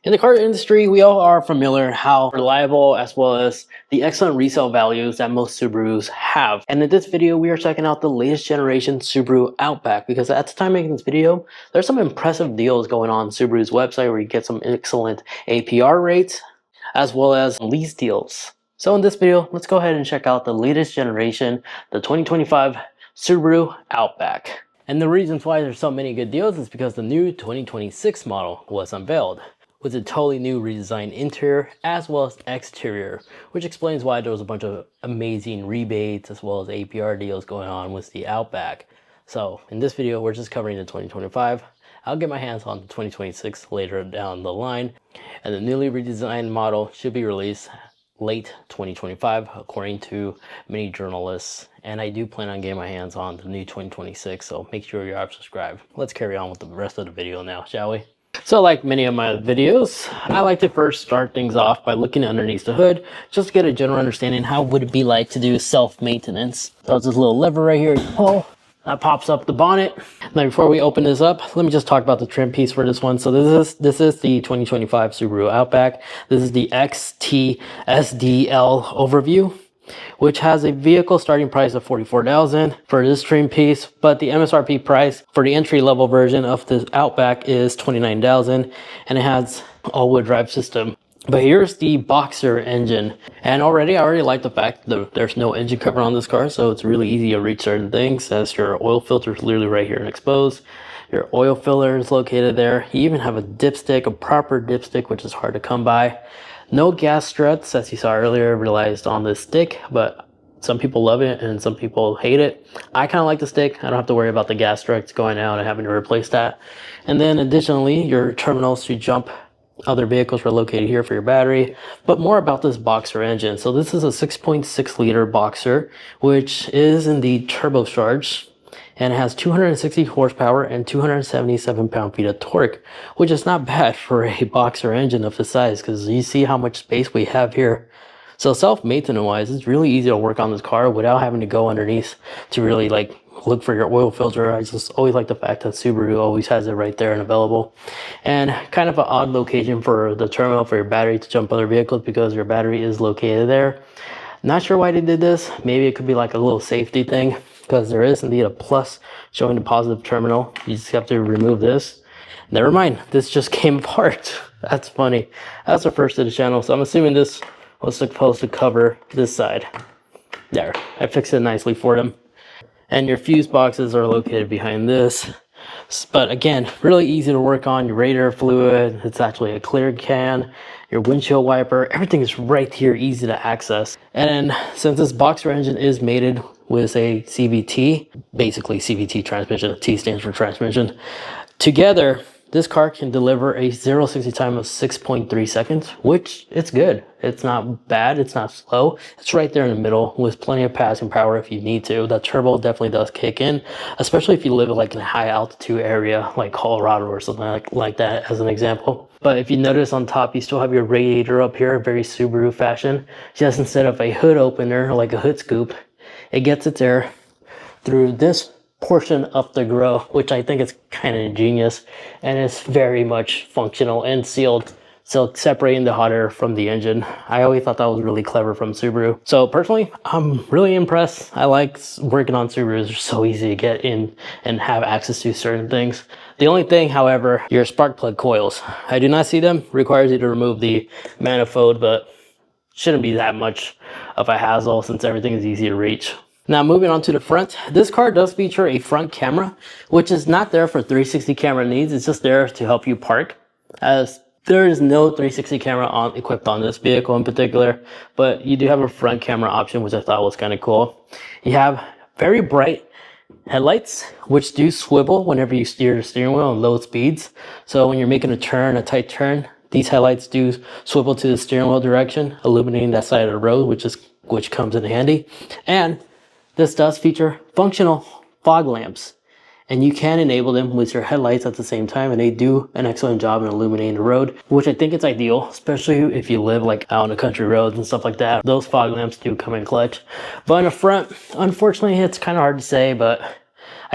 In the car industry, we all are familiar how reliable as well as the excellent resale values that most Subarus have. And in this video, we are checking out the latest generation Subaru Outback because at the time making this video, there's some impressive deals going on Subaru's website where you get some excellent APR rates as well as lease deals. So in this video, let's go ahead and check out the latest generation, the 2025 Subaru Outback. And the reasons why there's so many good deals is because the new 2026 model was unveiled, with a totally new redesigned interior as well as exterior, which explains why there was a bunch of amazing rebates as well as APR deals going on with the Outback. So in this video, we're just covering the 2025. I'll get my hands on the 2026 later down the line, and the newly redesigned model should be released late 2025 according to many journalists, and I do plan on getting my hands on the new 2026, so make sure you're subscribed. Let's carry on with the rest of the video now, shall we? So like many of my videos, I like to first start things off by looking underneath the hood just to get a general understanding how would it be like to do self-maintenance. So it's this little lever right here you pull, that pops up the bonnet. Now before we open this up, let me just talk about the trim piece for this one. So this is the 2025 Subaru Outback. This is the XT SDL overview, which has a vehicle starting price of $44,000 for this trim piece, but the MSRP price for the entry-level version of the Outback is $29,000, and it has all-wheel drive system. But here's the Boxer engine, and I already like the fact that there's no engine cover on this car, so it's really easy to reach certain things, as your oil filter is literally right here and exposed. Your oil filler is located there. You even have a dipstick, a proper dipstick, which is hard to come by. No gas struts, as you saw earlier, realized on this stick, but some people love it and some people hate it. I kind of like the stick. I don't have to worry about the gas struts going out and having to replace that. And then additionally, your terminals to jump other vehicles are located here for your battery. But more about this Boxer engine. So this is a 6.6 liter Boxer, which is indeed turbocharged, and it has 260 horsepower and 277 pound-feet of torque, which is not bad for a Boxer engine of this size, because you see how much space we have here. So self-maintenance wise, it's really easy to work on this car without having to go underneath to really like look for your oil filter. I just always like the fact that Subaru always has it right there and available. And kind of an odd location for the terminal for your battery to jump other vehicles, because your battery is located there. Not sure why they did this. Maybe it could be like a little safety thing, because there is indeed a plus showing the positive terminal. You just have to remove this. Never mind, this just came apart. That's funny. That's the first of the channel, so I'm assuming this was supposed to cover this side. There, I fixed it nicely for them. And your fuse boxes are located behind this. But again, really easy to work on. Your radiator fluid, it's actually a clear can. Your windshield wiper, everything is right here, easy to access. And then since this Boxer engine is mated with a CVT, basically CVT transmission, T stands for transmission, together this car can deliver a 0-60 time of 6.3 seconds, which it's good. It's not bad, it's not slow. It's right there in the middle with plenty of passing power if you need to. The turbo definitely does kick in, especially if you live like in a high altitude area like Colorado or something like that as an example. But if you notice on top, you still have your radiator up here, very Subaru fashion. Just instead of a hood opener, like a hood scoop, it gets it there through this portion of the grille, which I think is kind of ingenious, and it's very much functional and sealed, so separating the hot air from the engine. I always thought that was really clever from Subaru. So personally, I'm really impressed. I like working on Subarus. They're so easy to get in and have access to certain things. The only thing, however, your spark plug coils. I do not see them. Requires you to remove the manifold, but shouldn't be that much of a hassle since everything is easy to reach. Now moving on to the front, this car does feature a front camera, which is not there for 360 camera needs. It's just there to help you park, as there is no 360 camera equipped on this vehicle in particular, but you do have a front camera option, which I thought was kind of cool. You have very bright headlights, which do swivel whenever you steer the steering wheel at low speeds. So when you're making a turn, a tight turn, these headlights do swivel to the steering wheel direction, illuminating that side of the road, which comes in handy. And this does feature functional fog lamps, and you can enable them with your headlights at the same time, and they do an excellent job in illuminating the road, which I think is ideal, especially if you live like out on the country roads and stuff like that. Those fog lamps do come in clutch. But in the front, unfortunately, it's kind of hard to say, but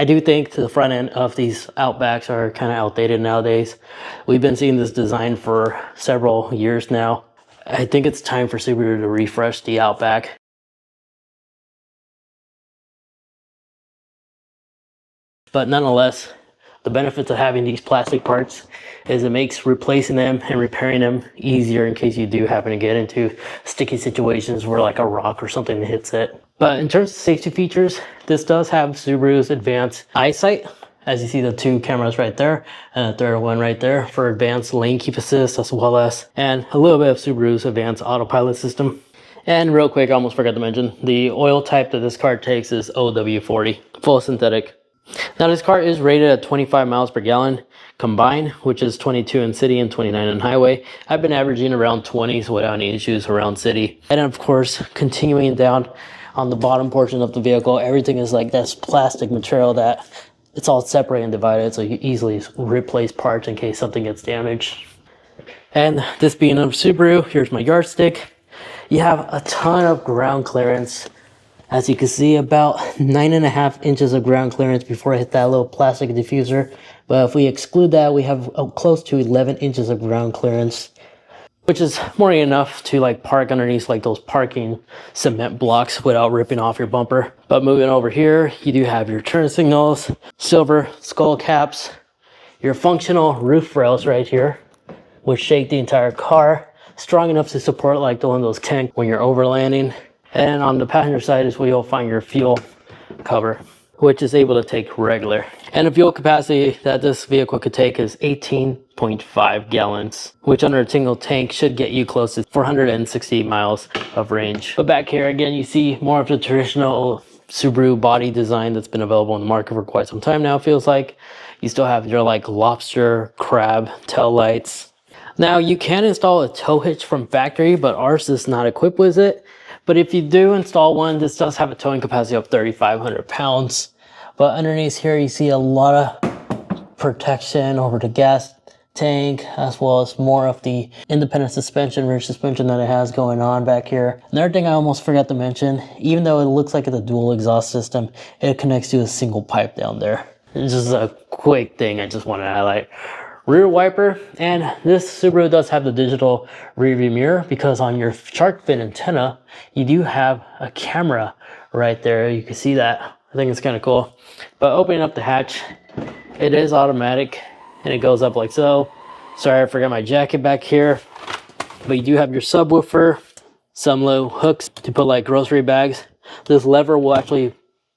I do think the front end of these Outbacks are kind of outdated nowadays. We've been seeing this design for several years now. I think it's time for Subaru to refresh the Outback. But nonetheless, the benefits of having these plastic parts is it makes replacing them and repairing them easier in case you do happen to get into sticky situations where like a rock or something hits it. But in terms of safety features, this does have Subaru's advanced eyesight. As you see the two cameras right there and the third one right there for advanced lane keep assist, as well as and a little bit of Subaru's advanced autopilot system. And real quick, I almost forgot to mention, the oil type that this car takes is OW40, full synthetic. Now this car is rated at 25 miles per gallon combined, which is 22 in city and 29 in highway. I've been averaging around 20s without any issues around city. And of course, continuing down on the bottom portion of the vehicle, everything is like this plastic material that it's all separated and divided, so you easily replace parts in case something gets damaged. And this being a Subaru, here's my yardstick. You have a ton of ground clearance. As you can see, about 9.5 inches of ground clearance before I hit that little plastic diffuser. But if we exclude that, we have close to 11 inches of ground clearance, which is more than enough to like park underneath like those parking cement blocks without ripping off your bumper. But moving over here, you do have your turn signals, silver skull caps, your functional roof rails right here, which shake the entire car, strong enough to support like one of those tanks when you're overlanding. And on the passenger side is where you'll find your fuel cover, which is able to take regular. And the fuel capacity that this vehicle could take is 18.5 gallons, which under a single tank should get you close to 460 miles of range. But back here again, you see more of the traditional Subaru body design that's been available in the market for quite some time now, it feels like. You still have your like lobster, crab, tail lights. Now you can install a tow hitch from factory, but ours is not equipped with it. But if you do install one, this does have a towing capacity of 3,500 pounds. But underneath here, you see a lot of protection over the gas tank, as well as more of the independent suspension, rear suspension that it has going on back here. Another thing I almost forgot to mention, even though it looks like it's a dual exhaust system, it connects to a single pipe down there. It's just a quick thing I just want to highlight. Rear wiper, and this Subaru does have the digital rear view mirror because on your shark fin antenna, you do have a camera right there. You can see that. I think it's kind of cool. But opening up the hatch, it is automatic and it goes up like so. Sorry, I forgot my jacket back here. But you do have your subwoofer, some little hooks to put like grocery bags. This lever will actually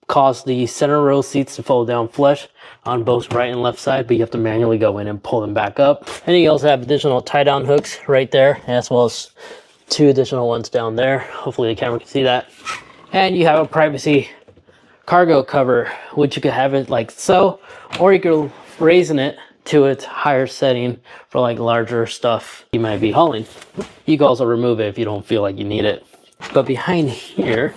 cause the center row seats to fold down flush on both right and left side, but you have to manually go in and pull them back up. And you also have additional tie down hooks right there, as well as two additional ones down there. Hopefully the camera can see that. And you have a privacy cargo cover, which you could have it like so, or you could raise it to its higher setting for like larger stuff you might be hauling. You can also remove it if you don't feel like you need it. But behind here,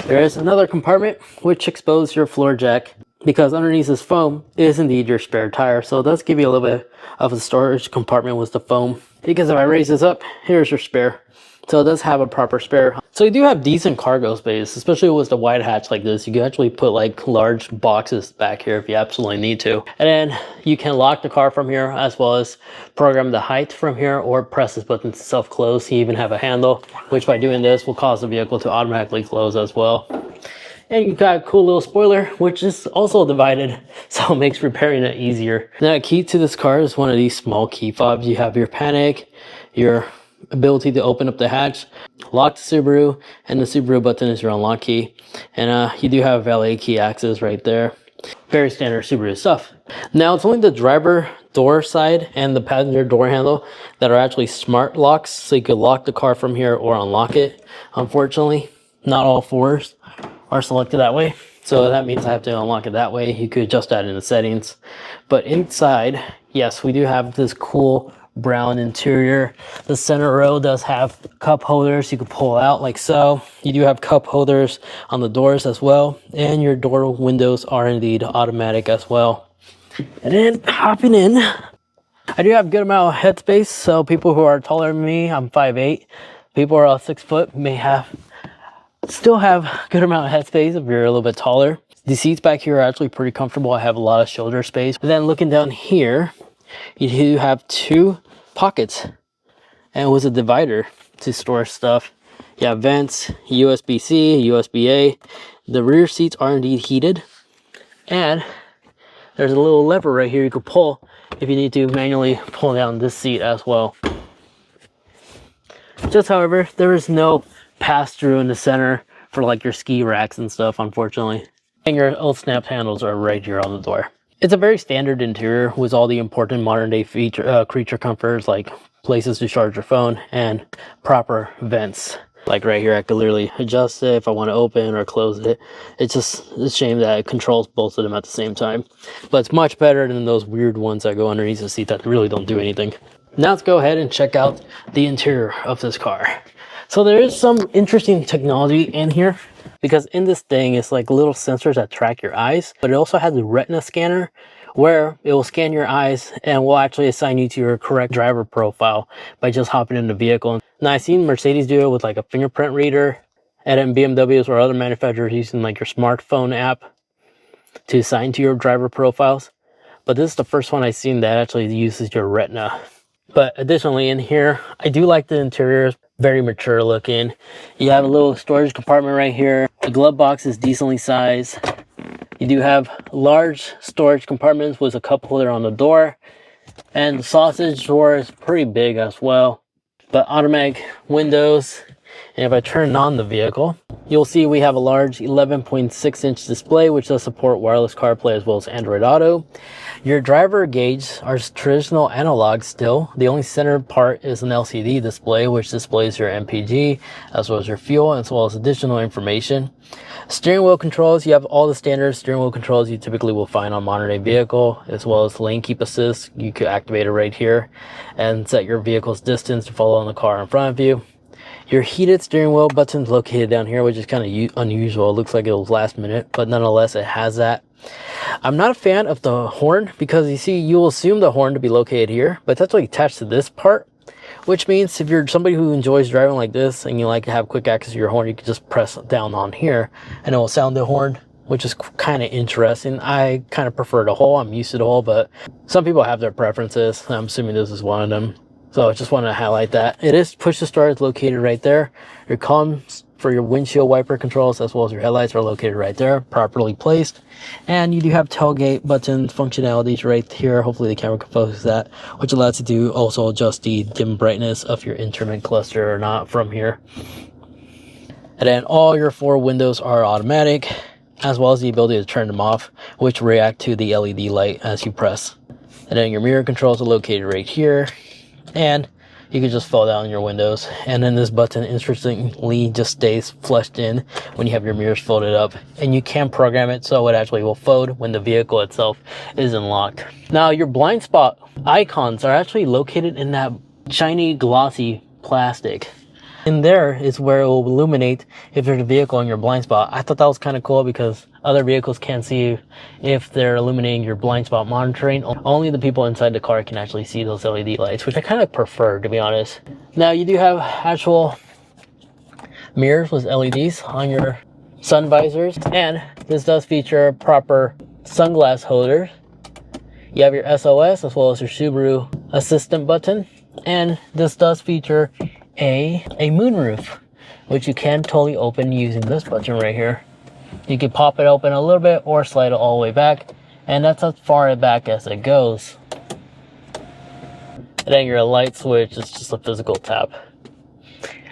there is another compartment which exposes your floor jack, because underneath this foam is indeed your spare tire. So it does give you a little bit of a storage compartment with the foam. Because if I raise this up, here's your spare. So it does have a proper spare. So you do have decent cargo space, especially with the wide hatch like this. You can actually put like large boxes back here if you absolutely need to. And then you can lock the car from here, as well as program the height from here, or press this button to self-close. You even have a handle, which by doing this will cause the vehicle to automatically close as well. And you've got a cool little spoiler, which is also divided, so it makes repairing it easier. Now, key to this car is one of these small key fobs. You have your panic, your ability to open up the hatch, lock the Subaru, and the Subaru button is your unlock key. And you do have valet key access right there. Very standard Subaru stuff. Now, it's only the driver door side and the passenger door handle that are actually smart locks, so you could lock the car from here or unlock it. Unfortunately, not all fours are selected that way, so that means I have to unlock it that way. You could adjust that in the settings. But inside, yes, we do have this cool brown interior. The center row does have cup holders you can pull out like so. You do have cup holders on the doors as well, and your door windows are indeed automatic as well. And then hopping in, I do have a good amount of headspace, so people who are taller than me, I'm 5'8", people who are 6 foot may still have a good amount of headspace if you're a little bit taller. The seats back here are actually pretty comfortable. I have a lot of shoulder space. And then looking down here, you do have 2 pockets and with a divider to store stuff. You have vents, USB-C, USB-A. The rear seats are indeed heated. And there's a little lever right here you can pull if you need to manually pull down this seat as well. Just however, there is no pass-through in the center for like your ski racks and stuff, unfortunately. And your old snap handles are right here on the door. It's a very standard interior with all the important modern day creature comforts like places to charge your phone and proper vents. Like right here, I could literally adjust it if I want to open or close it. It's just a shame that it controls both of them at the same time. But it's much better than those weird ones that go underneath the seat that really don't do anything. Now let's go ahead and check out the interior of this car. So there is some interesting technology in here because in this thing, it's like little sensors that track your eyes, but it also has a retina scanner where it will scan your eyes and will actually assign you to your correct driver profile by just hopping in the vehicle. Now I've seen Mercedes do it with like a fingerprint reader, and then BMWs or other manufacturers using like your smartphone app to assign to your driver profiles. But this is the first one I've seen that actually uses your retina. But additionally in here, I do like the interior. Very mature looking. You have a little storage compartment right here. The glove box is decently sized. You do have large storage compartments with a cup holder on the door. And the sausage drawer is pretty big as well. But automatic windows. And if I turn on the vehicle, you'll see we have a large 11.6-inch display, which does support wireless CarPlay as well as Android Auto. Your driver gauge are traditional analog still. The only center part is an LCD display, which displays your MPG, as well as your fuel, as well as additional information. Steering wheel controls, you have all the standard steering wheel controls you typically will find on modern day vehicle, as well as lane keep assist. You could activate it right here and set your vehicle's distance to follow on the car in front of you. Your heated steering wheel button's located down here, which is kind of unusual. It looks like it was last minute, but nonetheless, it has that. I'm not a fan of the horn because you see, you'll assume the horn to be located here, but it's actually attached to this part, which means if you're somebody who enjoys driving like this and you like to have quick access to your horn, you can just press down on here and it will sound the horn, which is kind of interesting. I kind of prefer the hole. I'm used to the hole, but some people have their preferences. I'm assuming this is one of them. So I just wanted to highlight that. It is push to start. It's located right there. Your columns for your windshield wiper controls as well as your headlights are located right there, properly placed. And you do have tailgate button functionalities right here. Hopefully the camera can focus that, which allows you to also adjust the dim brightness of your instrument cluster or not from here. And then all your 4 windows are automatic, as well as the ability to turn them off, which react to the LED light as you press. And then your mirror controls are located right here. And you can just fold down your windows, and then this button interestingly just stays flushed in when you have your mirrors folded up, and you can program it so it actually will fold when the vehicle itself isn't locked. Now your blind spot icons are actually located in that shiny glossy plastic. In there is where it will illuminate if there's a vehicle in your blind spot. I thought that was kind of cool because other vehicles can't see if they're illuminating your blind spot monitoring. Only the people inside the car can actually see those LED lights, which I kind of prefer, to be honest. Now you do have actual mirrors with LEDs on your sun visors, and this does feature proper sunglass holders. You have your SOS as well as your Subaru assistant button, and this does feature a moonroof, which you can totally open using this button right here. You can pop it open a little bit or slide it all the way back, and that's as far back as it goes. And then your light switch is just a physical tap.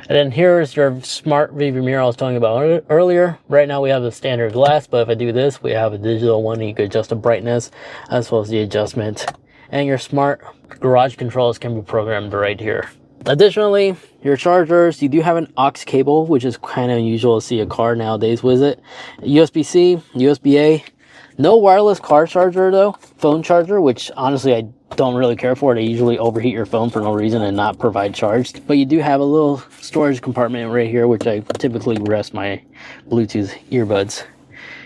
And then here is your smart rearview mirror I was talking about earlier. Right now we have the standard glass, but if I do this, we have a digital one. You can adjust the brightness as well as the adjustment. And your smart garage controls can be programmed right here. Additionally, your chargers, you do have an aux cable, which is kind of unusual to see a car nowadays with it. USB-C, USB-A. No wireless car charger though, phone charger, which honestly I don't really care for. They usually overheat your phone for no reason and not provide charge. But you do have a little storage compartment right here, which I typically rest my Bluetooth earbuds.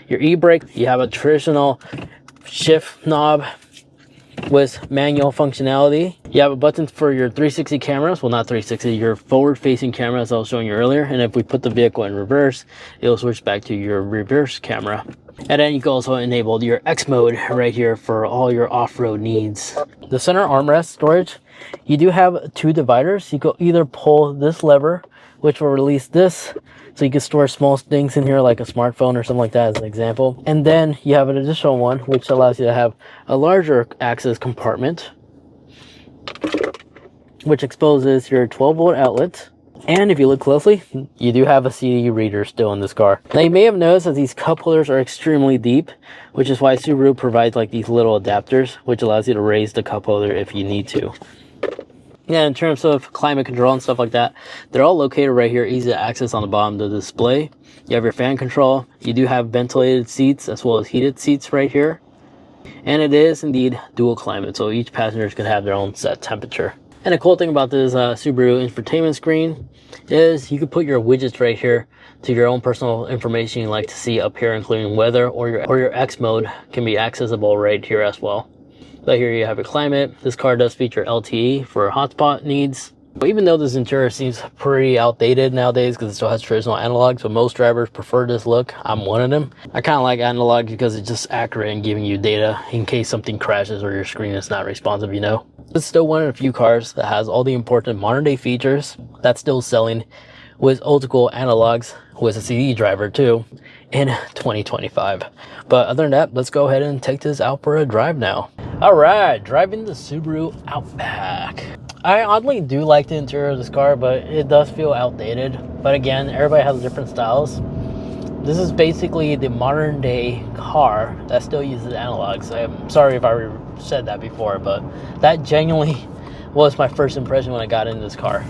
Your e-brake, you have a traditional shift knob with manual functionality. You have a button for your 360 cameras. Well, not 360, your forward-facing camera, as I was showing you earlier. And if we put the vehicle in reverse, it'll switch back to your reverse camera. And then you can also enable your X mode right here for all your off-road needs. The center armrest storage, you do have two dividers. You can either pull this lever, which will release this, so you can store small things in here like a smartphone or something like that as an example. And then you have an additional one which allows you to have a larger access compartment, which exposes your 12-volt outlet. And if you look closely, you do have a CD reader still in this car. Now you may have noticed that these cup holders are extremely deep, which is why Subaru provides like these little adapters, which allows you to raise the cup holder if you need to. Yeah, in terms of climate control and stuff like that, they're all located right here, easy to access on the bottom of the display. You have your fan control. You do have ventilated seats as well as heated seats right here. And it is indeed dual climate, so each passenger is going to have their own set temperature. And the cool thing about this Subaru infotainment screen is you can put your widgets right here to your own personal information you like to see up here, including weather or your X mode can be accessible right here as well. But here you have your climate. This car does feature LTE for hotspot needs. But even though this interior seems pretty outdated nowadays because it still has traditional analog, so most drivers prefer this look. I'm one of them. I kind of like analog because it's just accurate in giving you data in case something crashes or your screen is not responsive, you know. It's still one of the few cars that has all the important modern day features that's still selling with old school analogs with a CD driver too in 2025. But other than that, let's go ahead and take this out for a drive now. All right, driving the Subaru Outback. I oddly do like the interior of this car, but it does feel outdated. But again, everybody has different styles. This is basically the modern day car that still uses analogs. I'm sorry if I said that before, but that genuinely was my first impression when I got into this car.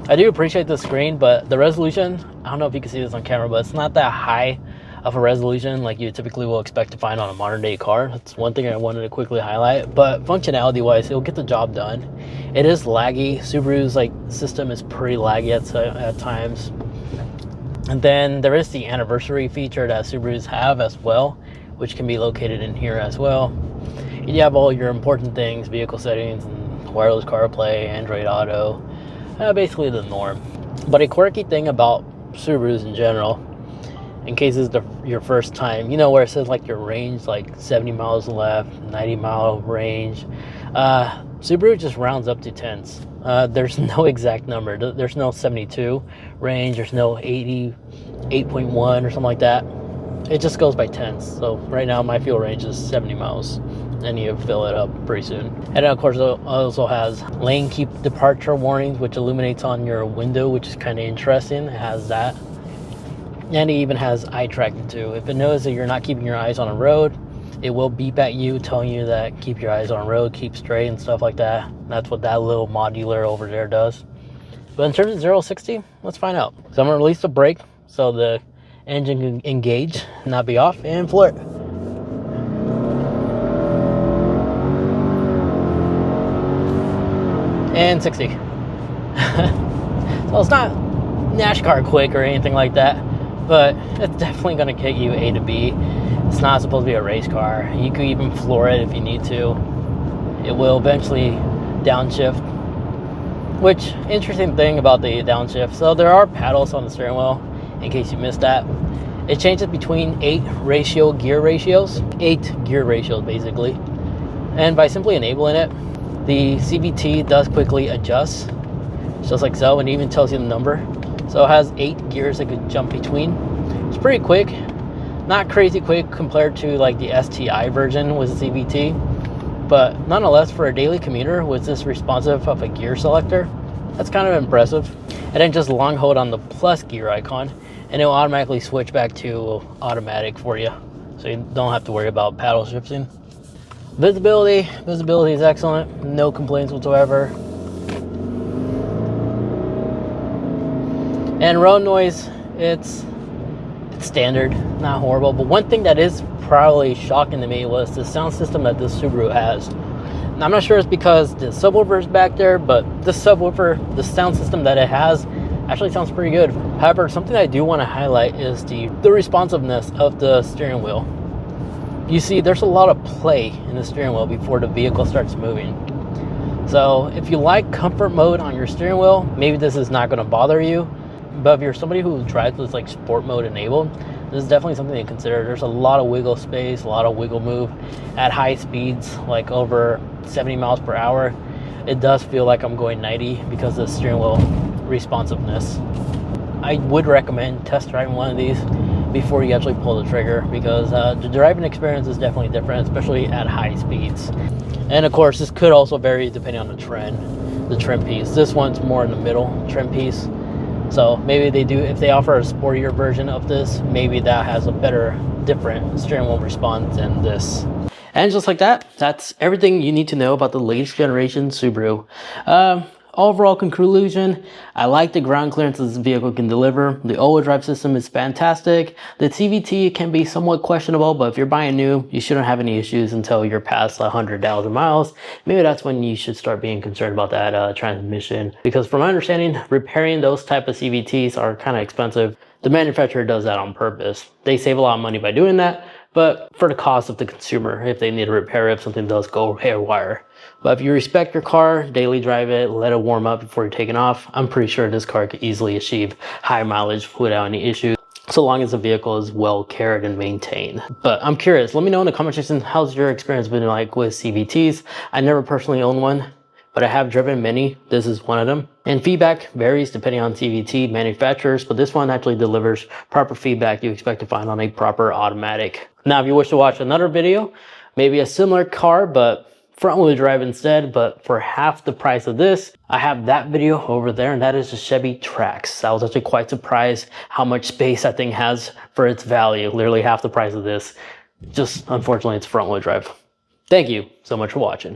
I do appreciate the screen, but the resolution, I don't know if you can see this on camera, but it's not that high of a resolution like you typically will expect to find on a modern day car. That's one thing I wanted to quickly highlight, but functionality wise, it'll get the job done. It is laggy. Subaru's system is pretty laggy at times. And then there is the anniversary feature that Subarus have as well, which can be located in here as well. You have all your important things, vehicle settings, and wireless CarPlay, Android Auto, basically the norm. But a quirky thing about Subarus in general, in case it's your first time, you know where it says your range, 70 miles left, 90-mile range. Subaru just rounds up to tens. There's no exact number. There's no 72 range. There's no 88.1 or something like that. It just goes by tens. So right now my fuel range is 70 miles. And you fill it up pretty soon. And then of course it also has lane keep departure warnings, which illuminates on your window, which is kind of interesting. It has that. And it even has eye tracking too. If it knows that you're not keeping your eyes on the road, it will beep at you telling you that keep your eyes on the road, keep straight and stuff like that. That's what that little modular over there does. But in terms of 0 to 60, let's find out. So I'm gonna release the brake so the engine can engage, not be off, and floor it. And 60. So it's not NASCAR quick or anything like that, but it's definitely going to get you A to B. It's not supposed to be a race car. You could even floor it if you need to. It will eventually downshift. Which, interesting thing about the downshift, so there are paddles on the steering wheel, in case you missed that. It changes between 8 gear ratios, basically. And by simply enabling it, the CVT does quickly adjust, just like so, and it even tells you the number. So it has 8 gears that could jump between. It's pretty quick, not crazy quick compared to the STI version with the CVT, but nonetheless, for a daily commuter with this responsive of a gear selector, that's kind of impressive. And then just long hold on the plus gear icon, and it will automatically switch back to automatic for you, so you don't have to worry about paddle shifting. Visibility is excellent, no complaints whatsoever. And road noise, it's standard, not horrible. But one thing that is probably shocking to me was the sound system that this Subaru has. Now, I'm not sure it's because the subwoofer is back there, but this subwoofer, the sound system that it has, actually sounds pretty good. However, something I do want to highlight is the responsiveness of the steering wheel. You see, there's a lot of play in the steering wheel before the vehicle starts moving. So if you like comfort mode on your steering wheel, maybe this is not going to bother you. But if you're somebody who drives with like sport mode enabled, this is definitely something to consider. There's a lot of wiggle space, a lot of wiggle move at high speeds, like over 70 miles per hour. It does feel like I'm going 90 because of the steering wheel responsiveness. I would recommend test driving one of these before you actually pull the trigger, because the driving experience is definitely different, especially at high speeds. And of course, this could also vary depending on the trim piece. This one's more in the middle trim piece. So maybe they do, if they offer a sportier version of this, maybe that has a better, different steering wheel response than this. And just like that, that's everything you need to know about the latest generation Subaru. Overall conclusion, I like the ground clearance this vehicle can deliver. The all-wheel drive system is fantastic. The CVT can be somewhat questionable, but if you're buying new, you shouldn't have any issues until you're past 100,000 miles. Maybe that's when you should start being concerned about that transmission. Because from my understanding, repairing those type of CVTs are kind of expensive. The manufacturer does that on purpose. They save a lot of money by doing that, but for the cost of the consumer, if they need to repair it, if something does go haywire. But if you respect your car, daily drive it, let it warm up before you're taking off, I'm pretty sure this car could easily achieve high mileage without any issues, so long as the vehicle is well cared and maintained. But I'm curious, let me know in the comment section, how's your experience been like with CVTs? I never personally owned one, but I have driven many. This is one of them. And feedback varies depending on CVT manufacturers, but this one actually delivers proper feedback you expect to find on a proper automatic. Now, if you wish to watch another video, maybe a similar car, but front wheel drive instead, but for half the price of this, I have that video over there, and that is the Chevy Trax. I was actually quite surprised how much space that thing has for its value, literally half the price of this. Just unfortunately, it's front wheel drive. Thank you so much for watching.